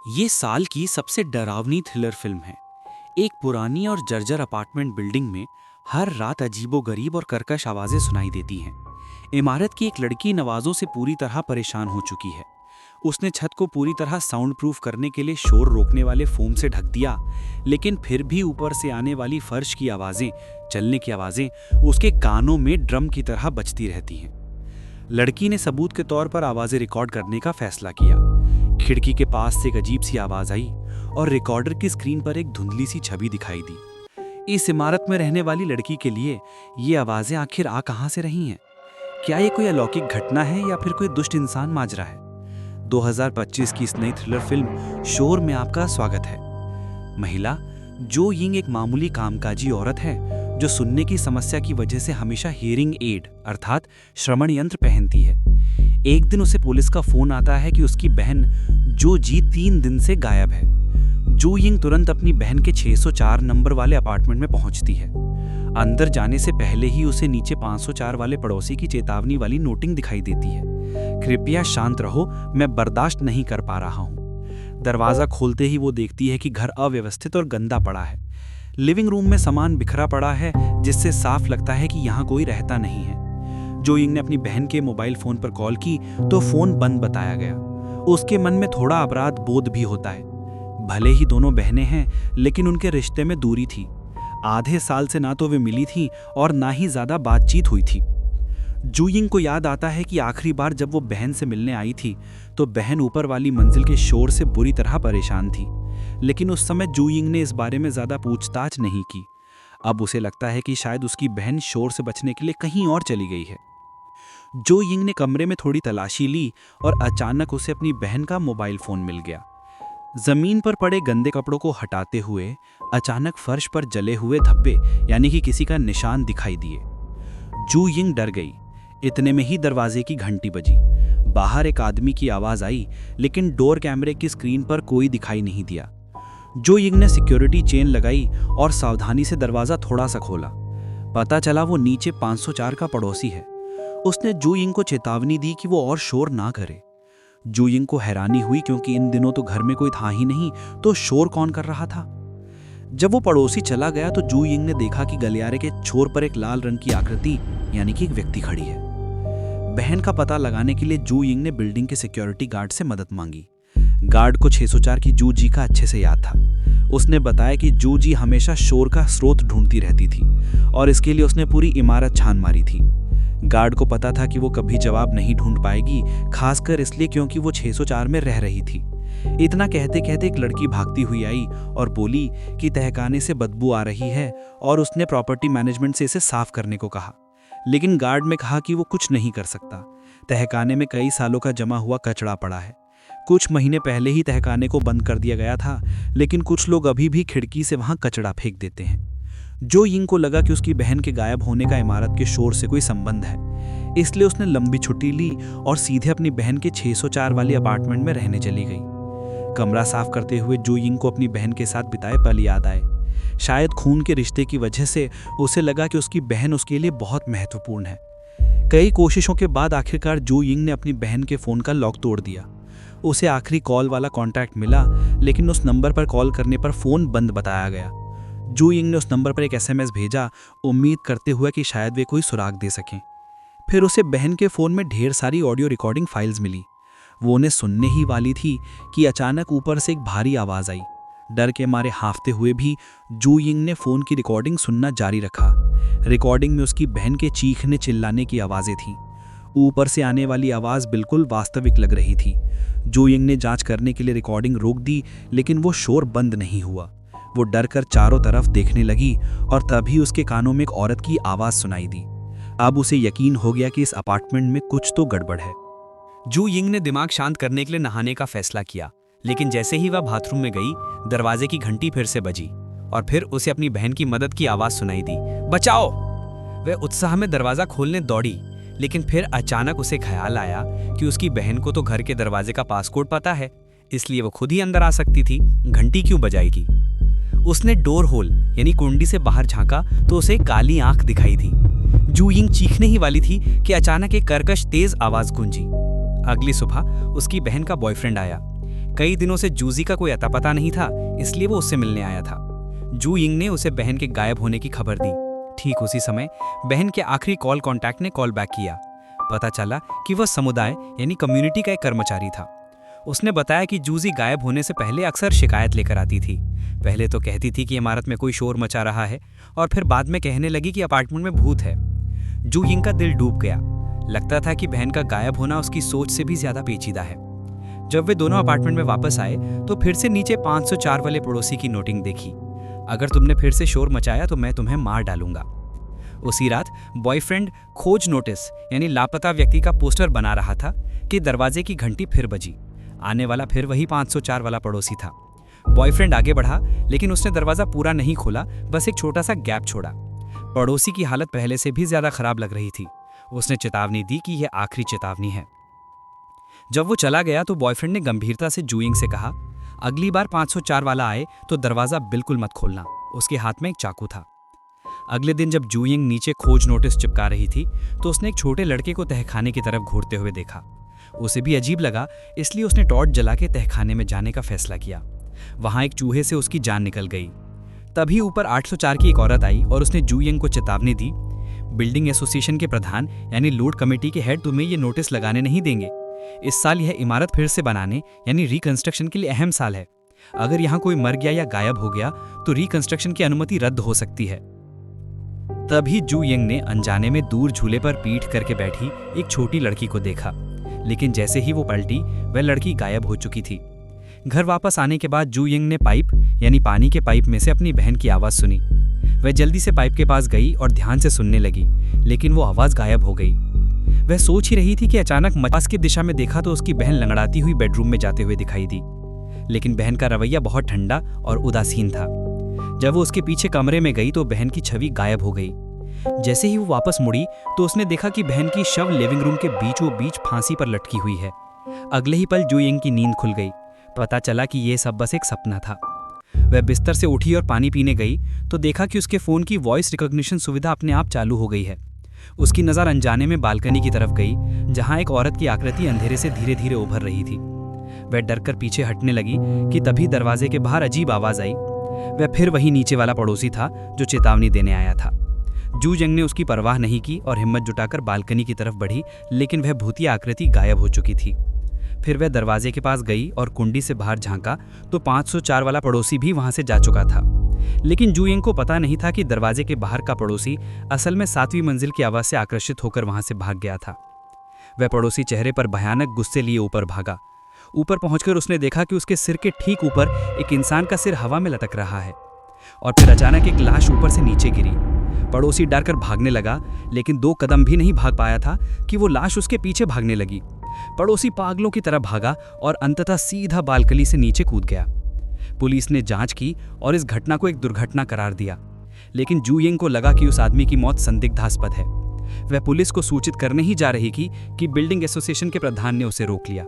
ये साल की सबसे डरावनी थ्रिलर फिल्म है। एक पुरानी और जर्जर अपार्टमेंट बिल्डिंग में हर रात अजीबोगरीब और कर्कश आवाजें सुनाई देती हैं। इमारत की एक लड़की इन आवाजों से पूरी तरह परेशान हो चुकी है। उसने छत को पूरी तरह साउंड प्रूफ करने के लिए शोर रोकने वाले फोम से ढक दिया, लेकिन फिर भी ऊपर से आने वाली फर्श की आवाजें, चलने की आवाजें उसके कानों में ड्रम की तरह बजती रहती हैं। लड़की ने सबूत के तौर पर आवाजें रिकॉर्ड करने का फैसला किया। खिड़की के पास से एक अजीब सी आवाज आई और रिकॉर्डर की स्क्रीन पर एक धुंधली सी छवि दिखाई दी। इस इमारत में रहने वाली लड़की के लिए ये आवाजें आखिर आ कहां से रही हैं? क्या ये कोई अलौकिक घटना है या फिर कोई दुष्ट इंसान माजरा है? 2025 की इस नई थ्रिलर फिल्म शोर में आपका स्वागत है। महिला जो यिंग एक मामूली कामकाजी औरत है जो सुनने की समस्या की वजह से हमेशा हियरिंग एड अर्थात श्रवण यंत्र पहनती है। एक दिन उसे पुलिस का फोन आता है कि उसकी बहन जो जी 3 दिन से गायब है। जो यिंग तुरंत अपनी बहन के 604 नंबर वाले अपार्टमेंट में पहुंचती है। अंदर जाने से पहले ही उसे नीचे 504 वाले पड़ोसी की चेतावनी वाली नोटिंग दिखाई देती है, कृपया शांत रहो, मैं बर्दाश्त नहीं कर पा रहा हूं। दरवाजा खोलते ही वो देखती है कि घर अव्यवस्थित और गंदा पड़ा है। लिविंग रूम में सामान बिखरा पड़ा है जिससे साफ लगता है कि यहाँ कोई रहता नहीं है। जो यिंग ने अपनी बहन के मोबाइल फोन पर कॉल की तो फोन बंद बताया गया। उसके मन में थोड़ा अपराध बोध भी होता है। भले ही दोनों बहनें हैं, लेकिन उनके रिश्ते में दूरी थी। आधे साल से ना तो वे मिली थी और ना ही ज्यादा बातचीत हुई थी। जू यिंग को याद आता है कि आखिरी बार जब वो बहन से मिलने आई थी तो बहन ऊपर वाली मंजिल के शोर से बुरी तरह परेशान थी, लेकिन उस समय जू यिंग ने इस बारे में ज्यादा पूछताछ नहीं की। अब उसे लगता है कि शायद उसकी बहन शोर से बचने के लिए कहीं और चली गई है। जो यिंग ने कमरे में थोड़ी तलाशी ली और अचानक उसे अपनी बहन का मोबाइल फोन मिल गया। जमीन पर पड़े गंदे कपड़ों को हटाते हुए अचानक फर्श पर जले हुए धब्बे यानी कि किसी का निशान दिखाई दिए। जू यिंग डर गई। इतने में ही दरवाजे की घंटी बजी। बाहर एक आदमी की आवाज आई, लेकिन डोर कैमरे की स्क्रीन पर कोई दिखाई नहीं दिया। जो यिंग ने सिक्योरिटी चेन लगाई और सावधानी से दरवाजा थोड़ा सा खोला। पता चला वो नीचे 504 का पड़ोसी है। उसने जू यिंग को चेतावनी दी कि वो और शोर ना करे। जू यिंग को हैरानी हुई क्योंकि इन दिनों तो घर में कोई था ही नहीं, तो शोर कौन कर रहा था? जब वो पड़ोसी चला गया तो जू यिंग ने देखा कि गलियारे के छोर पर एक लाल रंग की आकृति यानी कि एक व्यक्ति खड़ी है। बहन का पता लगाने के लिए जू यिंग ने बिल्डिंग के सिक्योरिटी गार्ड से मदद मांगी। गार्ड को 604 की जू जी का अच्छे से याद था। उसने बताया कि जू जी हमेशा शोर का स्रोत ढूंढती रहती थी और इसके लिए उसने पूरी इमारत छान मारी थी। गार्ड को पता था कि वो कभी जवाब नहीं ढूंढ पाएगी, खासकर इसलिए क्योंकि वो 604 में रह रही थी। इतना कहते कहते एक लड़की भागती हुई आई और बोली कि तहखाने से बदबू आ रही है और उसने प्रॉपर्टी मैनेजमेंट से इसे साफ करने को कहा। लेकिन गार्ड ने कहा कि वो कुछ नहीं कर सकता। तहखाने में कई सालों का जमा हुआ कचरा पड़ा है। कुछ महीने पहले ही तहखाने को बंद कर दिया गया था, लेकिन कुछ लोग अभी भी खिड़की से वहां कचरा फेंक देते हैं। जो यिंग को लगा कि उसकी बहन के गायब होने का इमारत के शोर से कोई संबंध है, इसलिए उसने लंबी छुट्टी ली और सीधे अपनी बहन के 604 वाली अपार्टमेंट में रहने चली गई। कमरा साफ करते हुए जो यिंग को अपनी बहन के साथ बिताए पल याद आए। शायद खून के रिश्ते की वजह से उसे लगा कि उसकी बहन उसके लिए बहुत महत्वपूर्ण है। कई कोशिशों के बाद आखिरकार जो यिंग ने अपनी बहन के फोन का लॉक तोड़ दिया। उसे आखिरी कॉल वाला कॉन्टैक्ट मिला, लेकिन उस नंबर पर कॉल करने पर फोन बंद बताया गया। जू यिंग ने उस नंबर पर एक SMS भेजा, उम्मीद करते हुए कि शायद वे कोई सुराग दे सकें। फिर उसे बहन के फोन में ढेर सारी ऑडियो रिकॉर्डिंग फाइल्स मिली। वो उन्हें सुनने ही वाली थी कि अचानक ऊपर से एक भारी आवाज आई। डर के मारे हांफते हुए भी जू यिंग ने फोन की रिकॉर्डिंग सुनना जारी रखा। रिकॉर्डिंग में उसकी बहन के चीखने चिल्लाने की आवाजें थीं। ऊपर से आने वाली आवाज बिल्कुल वास्तविक लग रही थी। जू यिंग ने जांच करने के लिए रिकॉर्डिंग रोक दी, लेकिन वो शोर बंद नहीं हुआ। वो डर कर चारों तरफ देखने लगी और तभी उसके कानों में एक औरत की आवाज सुनाई दी। अब उसे यकीन हो गया कि इस अपार्टमेंट में कुछ तो गड़बड़ है। जू यिंग ने दिमाग शांत करने के लिए नहाने का फैसला किया, लेकिन जैसे ही वह बाथरूम में गई, दरवाजे की घंटी फिर से बजी और फिर उसे अपनी बहन की मदद की आवाज सुनाई दी, बचाओ। वह उत्साह में दरवाजा खोलने दौड़ी, लेकिन फिर अचानक उसे ख्याल आया कि उसकी बहन को तो घर के दरवाजे का पासकोड पता है, इसलिए वो खुद ही अंदर आ सकती थी, घंटी क्यों बजाएगी। उसने डोर होल यानी कुंडी से बाहर झांका तो उसे काली आंख दिखाई दी। जू यिंग चीखने ही वाली थी कि अचानक एक कर्कश तेज आवाज गूंजी। अगली सुबह उसकी बहन का बॉयफ्रेंड आया। कई दिनों से जूजी का कोई अता पता नहीं था, इसलिए वो उससे मिलने आया था। जू यिंग ने उसे बहन के गायब होने की खबर दी। ठीक उसी समय बहन के आखिरी कॉल कॉन्टैक्ट ने कॉल बैक किया। पता चला कि वह समुदाय यानी कम्युनिटी का एक कर्मचारी था। उसने बताया कि जूजी गायब होने से पहले अक्सर शिकायत लेकर आती थी। पहले तो कहती थी कि इमारत में कोई शोर मचा रहा है, और फिर बाद में कहने लगी कि अपार्टमेंट में भूत है। जू यिंग का दिल डूब गया। लगता था कि बहन का गायब होना उसकी सोच से भी ज्यादा पेचीदा है। जब वे दोनों अपार्टमेंट में वापस आए तो फिर से नीचे 504 वाले पड़ोसी की नोटिंग देखी। अगर तुमने फिर से शोर मचाया तो मैं तुम्हें मार डालूंगा। उसी रात बॉयफ्रेंड खोज नोटिस यानी लापता व्यक्ति का पोस्टर बना रहा था कि दरवाजे की घंटी फिर बजी। आने वाला फिर वही 504 वाला पड़ोसी था। बॉयफ्रेंड आगे बढ़ा, लेकिन उसने दरवाजा पूरा नहीं खोला, बस एक छोटा सा गैप छोड़ा। पड़ोसी की हालत पहले से भी ज्यादा खराब लग रही थी। उसने चेतावनी दी कि यह आखिरी चेतावनी है। जब वो चला गया तो बॉयफ्रेंड ने गंभीरता से जू यिंग से कहा, अगली बार 504 वाला आए तो दरवाजा बिल्कुल मत खोलना। उसके हाथ में एक चाकू था। अगले दिन जब जू यिंग नीचे खोज नोटिस चिपका रही थी तो उसने एक छोटे लड़के को तहखाने की तरफ घूरते हुए देखा। उसे भी अजीब लगा, इसलिए उसने टॉर्च जला के तहखाने में जाने का फैसला किया। वहां एक चूहे से उसकी जान निकल गई। तभी ऊपर 804 की एक औरत आई और उसने जू यिंग को चेतावनी दी, बिल्डिंग एसोसिएशन के प्रधान यानी लूट कमेटी के हेड तुम्हें ये नोटिस लगाने नहीं देंगे। इस साल यह इमारत फिर से बनाने यानी रिकंस्ट्रक्शन के लिए अहम साल है। अगर यहाँ कोई मर गया या गायब हो गया तो रिकंस्ट्रक्शन की अनुमति रद्द हो सकती है। तभी जू यिंग ने अनजाने में दूर झूले पर पीठ करके बैठी एक छोटी लड़की को देखा, लेकिन जैसे ही वो पलटी वह लड़की गायब हो चुकी थी। घर वापस आने के बाद जू यिंग ने पाइप यानी पानी के पाइप में से अपनी बहन की आवाज़ सुनी। वह जल्दी से पाइप के पास गई और ध्यान से सुनने लगी, लेकिन वो आवाज़ गायब हो गई। वह सोच ही रही थी कि अचानक पास की दिशा में देखा तो उसकी बहन लंगड़ाती हुई बेडरूम में जाते हुए दिखाई दी। लेकिन बहन का रवैया बहुत ठंडा और उदासीन था। जब वो उसके पीछे कमरे में गई तो बहन की छवि गायब हो गई। जैसे ही वो वापस मुड़ी तो उसने देखा कि बहन की शव लिविंग रूम के बीचों बीच फांसी पर लटकी हुई है। अगले ही पल जू यिंग की नींद खुल गई। पता चला कि ये सब बस एक सपना था। वह बिस्तर से उठी और पानी पीने गई तो देखा कि उसके फ़ोन की वॉइस रिकॉग्निशन सुविधा अपने आप चालू हो गई है। उसकी नज़र अनजाने में बालकनी की तरफ गई, जहां एक औरत की आकृति अंधेरे से धीरे धीरे उभर रही थी। वह डरकर पीछे हटने लगी कि तभी दरवाजे के बाहर अजीब आवाज़ आई। वह फिर वही नीचे वाला पड़ोसी था जो चेतावनी देने आया था। जू यिंग ने उसकी परवाह नहीं की और हिम्मत जुटाकर बालकनी की तरफ बढ़ी, लेकिन वह भूतिया आकृति गायब हो चुकी थी। फिर वह दरवाजे के पास गई और कुंडी से बाहर झांका तो 504 वाला पड़ोसी भी वहां से जा चुका था। लेकिन जू यिंग को पता नहीं था कि दरवाजे के बाहर का पड़ोसी असल में 7वीं मंजिल की आवाज़ से आकर्षित होकर वहां से भाग गया था। वह पड़ोसी चेहरे पर भयानक गुस्से लिए ऊपर भागा। ऊपर पहुंचकर उसने देखा कि उसके सिर के ठीक ऊपर एक इंसान का सिर हवा में लटक रहा है, और फिर अचानक एक लाश ऊपर से नीचे गिरी। पड़ोसी डरकर भागने लगा, लेकिन 2 कदम भी नहीं भाग पाया था कि वो लाश उसके पीछे भागने लगी। पड़ोसी पागलों की तरह भागा और अंततः सीधा बालकनी से नीचे कूद गया। पुलिस ने जांच की और इस घटना को एक दुर्घटना करार दिया, लेकिन जू यिंग को लगा कि उस आदमी की मौत संदिग्धास्पद है। वह पुलिस को सूचित करने ही जा रही थी कि बिल्डिंग एसोसिएशन के प्रधान ने उसे रोक लिया।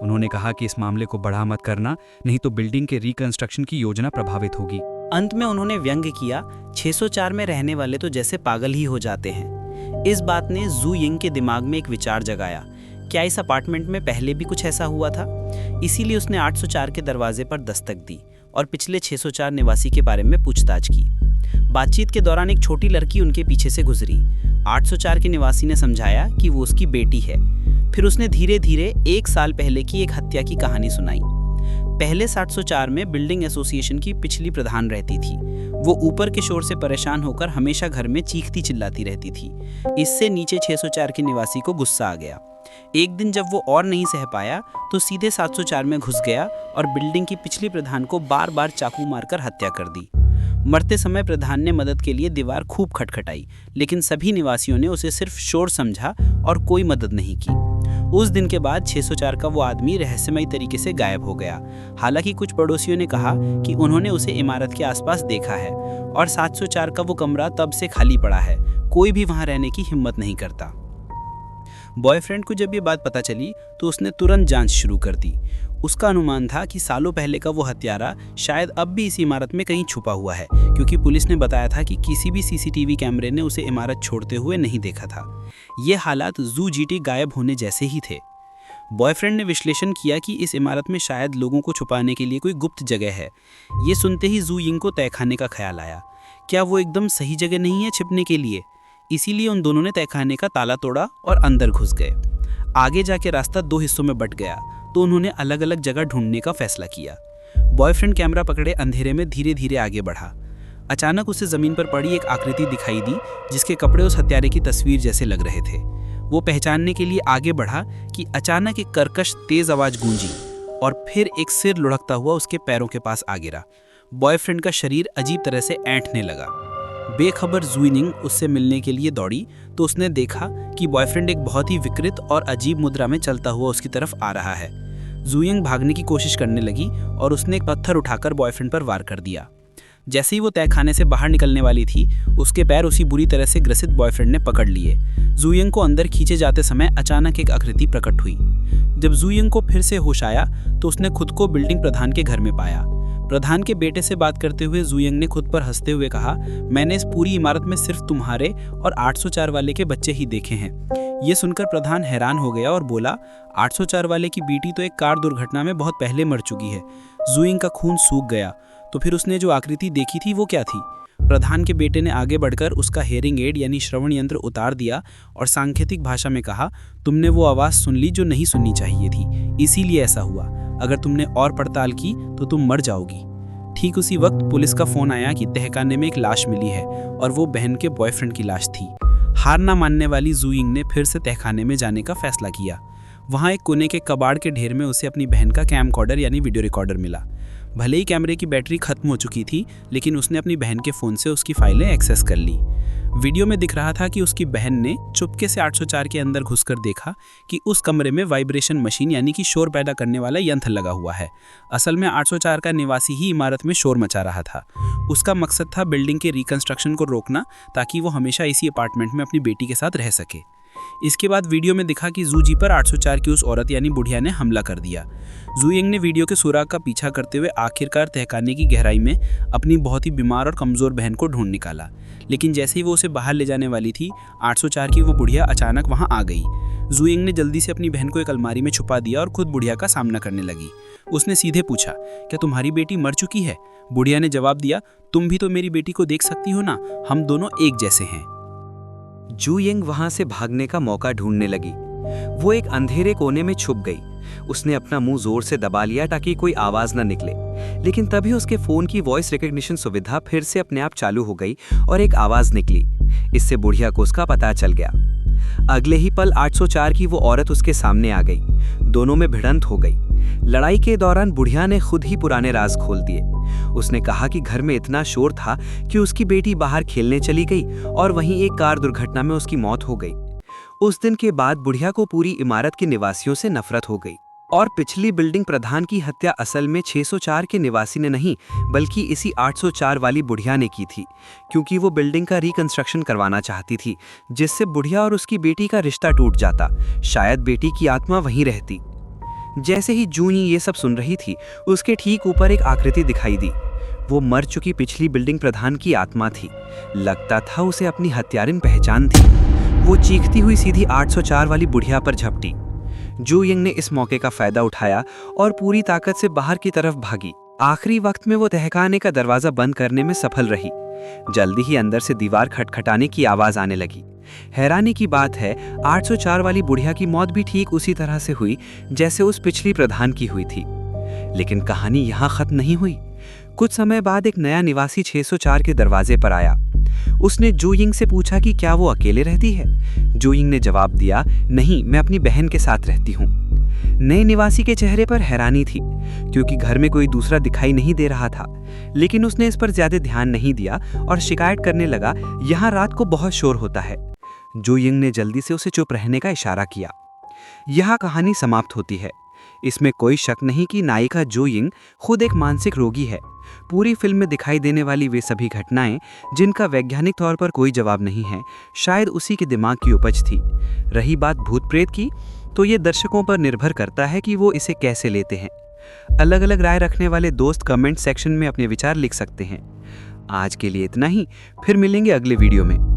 उन्होंने कहा कि इस मामले को बढ़ा मत करना, नहीं तो बिल्डिंग के रिकंस्ट्रक्शन की योजना प्रभावित होगी। अंत में उन्होंने व्यंग्य किया, 604 में रहने वाले तो जैसे पागल ही हो जाते हैं। इस बात ने जू यिंग के दिमाग में एक विचार जगाया, क्या इस अपार्टमेंट में पहले भी कुछ ऐसा हुआ था? इसीलिए उसने 804 के दरवाजे पर दस्तक दी और पिछले 604 निवासी के बारे में पूछताछ की। बातचीत के दौरान एक छोटी लड़की उनके पीछे से गुजरी। 804 के निवासी ने समझाया कि वो उसकी बेटी है। फिर उसने धीरे धीरे 1 साल पहले की एक हत्या की कहानी सुनाई। पहले 704 में बिल्डिंग एसोसिएशन की पिछली प्रधान रहती थी। वो ऊपर के शोर से परेशान होकर हमेशा घर में चीखती चिल्लाती रहती थी। इससे नीचे 604 के निवासी को गुस्सा आ गया। एक दिन जब वो और नहीं सह पाया तो सीधे 704 में घुस गया और बिल्डिंग की पिछली प्रधान को बार बार चाकू मारकर हत्या कर दी। मरते समय प्रधान ने मदद के लिए दीवार खूब खटखटाई, लेकिन सभी निवासियों ने उसे सिर्फ शोर समझा और कोई मदद नहीं की। उस दिन के बाद 604 का वो आदमी रहस्यमयी तरीके से गायब हो गया। हालांकि कुछ पड़ोसियों ने कहा कि उन्होंने उसे इमारत के आसपास देखा है, और 704 का वो कमरा तब से खाली पड़ा है। कोई भी वहां रहने की हिम्मत नहीं करता। बॉयफ्रेंड को जब ये बात पता चली तो उसने तुरंत जांच शुरू कर दी। उसका अनुमान था कि सालों पहले का वो हत्यारा शायद अब भी इस इमारत में कहीं छुपा हुआ है, क्योंकि पुलिस ने बताया था कि किसी भी सीसीटीवी कैमरे ने उसे इमारत छोड़ते हुए नहीं देखा था। ये हालात जू जीटी गायब होने जैसे ही थे। बॉयफ्रेंड ने विश्लेषण किया कि इस इमारत में शायद लोगों को छुपाने के लिए कोई गुप्त जगह है। ये सुनते ही जू यिंग को तहखाने का ख्याल आया। क्या वो एकदम सही जगह नहीं है छिपने के लिए? इसीलिए उन दोनों ने तहखाने का ताला तोड़ा और अंदर घुस गए। आगे जाके रास्ता 2 हिस्सों में बंट गया, तो उन्होंने अलग अलग जगह ढूंढने का फैसला किया। बॉयफ्रेंड कैमरा पकड़े अंधेरे में धीरे धीरे आगे बढ़ा। अचानक उसे जमीन पर पड़ी एक आकृति दिखाई दी, जिसके कपड़े उस हत्यारे की तस्वीर जैसे लग रहे थे। वो पहचानने के लिए आगे बढ़ा कि अचानक एक कर्कश तेज आवाज गूंजी और फिर एक सिर लुढ़कता हुआ उसके पैरों के पास आ गिरा। बॉयफ्रेंड का शरीर अजीब तरह से ऐंठने लगा। बेखबर जू यिंग उससे मिलने के लिए दौड़ी तो उसने देखा कि बॉयफ्रेंड एक बहुत ही विकृत और अजीब मुद्रा में चलता हुआ उसकी तरफ आ रहा है। जू यिंग भागने की कोशिश करने लगी और उसने एक पत्थर उठाकर बॉयफ्रेंड पर वार कर दिया। जैसे ही वो तहखाने से बाहर निकलने वाली थी, उसके पैर उसी बुरी तरह से ग्रसित बॉयफ्रेंड ने पकड़ लिए। जू यिंग को अंदर खींचे जाते समय अचानक एक आकृति प्रकट हुई। जब जू यिंग को फिर से होश आया तो उसने खुद को बिल्डिंग प्रधान के घर में पाया। प्रधान के बेटे से बात करते हुए जू यिंग ने खुद पर हंसते हुए कहा, मैंने इस पूरी इमारत में सिर्फ तुम्हारे और 804 वाले के बच्चे ही देखे हैं। ये सुनकर प्रधान हैरान हो गया और बोला, 804 वाले की बेटी तो एक कार दुर्घटना में बहुत पहले मर चुकी है। जू यिंग का खून सूख गया। तो फिर उसने जो आकृति देखी थी वो क्या थी? प्रधान के बेटे ने आगे बढ़कर उसका हेयरिंग एड यानी श्रवण यंत्र उतार दिया और सांकेतिक भाषा में कहा, तुमने वो आवाज़ सुन ली जो नहीं सुननी चाहिए थी, इसीलिए ऐसा हुआ। अगर तुमने और पड़ताल की तो तुम मर जाओगी। ठीक उसी वक्त पुलिस का फोन आया कि तहखाने में एक लाश मिली है और वो बहन के बॉयफ्रेंड की लाश थी। हार ना मानने वाली जू यिंग ने फिर से तहखाने में जाने का फैसला किया। वहाँ एक कोने के कबाड़ के ढेर में उसे अपनी बहन का कैमकॉर्डर यानी वीडियो रिकॉर्डर मिला। भले ही कैमरे की बैटरी खत्म हो चुकी थी, लेकिन उसने अपनी बहन के फ़ोन से उसकी फाइलें एक्सेस कर ली। वीडियो में दिख रहा था कि उसकी बहन ने चुपके से 804 के अंदर घुसकर देखा कि उस कमरे में वाइब्रेशन मशीन यानी कि शोर पैदा करने वाला यंत्र लगा हुआ है। असल में 804 का निवासी ही इमारत में शोर मचा रहा था। उसका मकसद था बिल्डिंग के रिकंस्ट्रक्शन को रोकना, ताकि वो हमेशा इसी अपार्टमेंट में अपनी बेटी के साथ रह सके। इसके बाद वीडियो में दिखा कि जू जी पर 804 की उस औरत यानी बुढ़िया ने हमला कर दिया। जू यिंग ने वीडियो के सुराग का पीछा करते हुए आखिरकार तहखाने की गहराई में अपनी बहुत ही बीमार और कमज़ोर बहन को ढूंढ निकाला। लेकिन जैसे ही वो उसे बाहर ले जाने वाली थी, 804 की वो बुढ़िया अचानक वहाँ आ गई। जू यिंग ने जल्दी से अपनी बहन को एक अलमारी में छुपा दिया और खुद बुढ़िया का सामना करने लगी। उसने सीधे पूछा, क्या तुम्हारी बेटी मर चुकी है? बुढ़िया ने जवाब दिया, तुम भी तो मेरी बेटी को देख सकती हो ना, हम दोनों एक जैसे हैं। जू यिंग वहां से भागने का मौका ढूंढने लगी। वो एक अंधेरे कोने में छुप गई। उसने अपना मुंह जोर से दबा लिया ताकि कोई आवाज न निकले, लेकिन तभी उसके फोन की वॉइस रिकॉग्निशन सुविधा फिर से अपने आप चालू हो गई और एक आवाज निकली। इससे बुढ़िया को उसका पता चल गया। अगले ही पल 804 की वो औरत उसके सामने आ गई। दोनों में भिड़ंत हो गई। लड़ाई के दौरान बुढ़िया ने खुद ही पुराने राज खोल दिए। उसने कहा कि घर में इतना शोर था कि उसकी बेटी बाहर खेलने चली गई और वहीं एक कार दुर्घटना में उसकी मौत हो गई। उस दिन के बाद बुढ़िया को पूरी इमारत के निवासियों से नफरत हो गई और पिछली बिल्डिंग प्रधान की हत्या असल में 604 के निवासी ने नहीं, बल्कि इसी 804 वाली बुढ़िया ने की थी, क्योंकि वो बिल्डिंग का रिकंस्ट्रक्शन करवाना चाहती थी, जिससे बुढ़िया और उसकी बेटी का रिश्ता टूट जाता। शायद बेटी की आत्मा वहीं रहती। जैसे ही जू यिंग ये सब सुन रही थी, उसके ठीक ऊपर एक आकृति दिखाई दी। वो मर चुकी पिछली बिल्डिंग प्रधान की आत्मा थी। लगता था उसे अपनी हत्यारिन पहचान थी। वो चीखती हुई सीधी 804 वाली बुढ़िया पर झपटी। जू यिंग ने इस मौके का फायदा उठाया और पूरी ताकत से बाहर की तरफ भागी। आखिरी वक्त में वो तहखाने का दरवाजा बंद करने में सफल रही। जल्दी ही अंदर से दीवार खटखटाने की आवाज आने लगी। हैरानी की बात है, 804 वाली बुढ़िया की मौत भी ठीक उसी तरह से हुई जैसे उस पिछली प्रधान की हुई थी। लेकिन कहानी यहाँ खत्म नहीं हुई। कुछ समय बाद एक नया निवासी 604 के दरवाजे पर आया। उसने जू यिंग से पूछा कि क्या वो अकेले रहती है। जू यिंग ने जवाब दिया, नहीं, मैं अपनी बहन के साथ रहती हूँ। नए निवासी के चेहरे पर हैरानी थी, क्योंकि घर में कोई दूसरा दिखाई नहीं दे रहा था। लेकिन उसने इस पर ज्यादा ध्यान नहीं दिया और शिकायत करने लगा, यहाँ रात को बहुत शोर होता है। जू यिंग ने जल्दी से उसे चुप रहने का इशारा किया। यहाँ कहानी समाप्त होती है। इसमें कोई शक नहीं कि नायिका जू यिंग खुद एक मानसिक रोगी है। पूरी फिल्म में दिखाई देने वाली वे सभी घटनाएं, जिनका वैज्ञानिक तौर पर कोई जवाब नहीं है, शायद उसी के दिमाग की उपज थी। रही बात भूत प्रेत की, तो ये दर्शकों पर निर्भर करता है कि वो इसे कैसे लेते हैं। अलग अलग राय रखने वाले दोस्त कमेंट सेक्शन में अपने विचार लिख सकते हैं। आज के लिए इतना ही, फिर मिलेंगे अगले वीडियो में।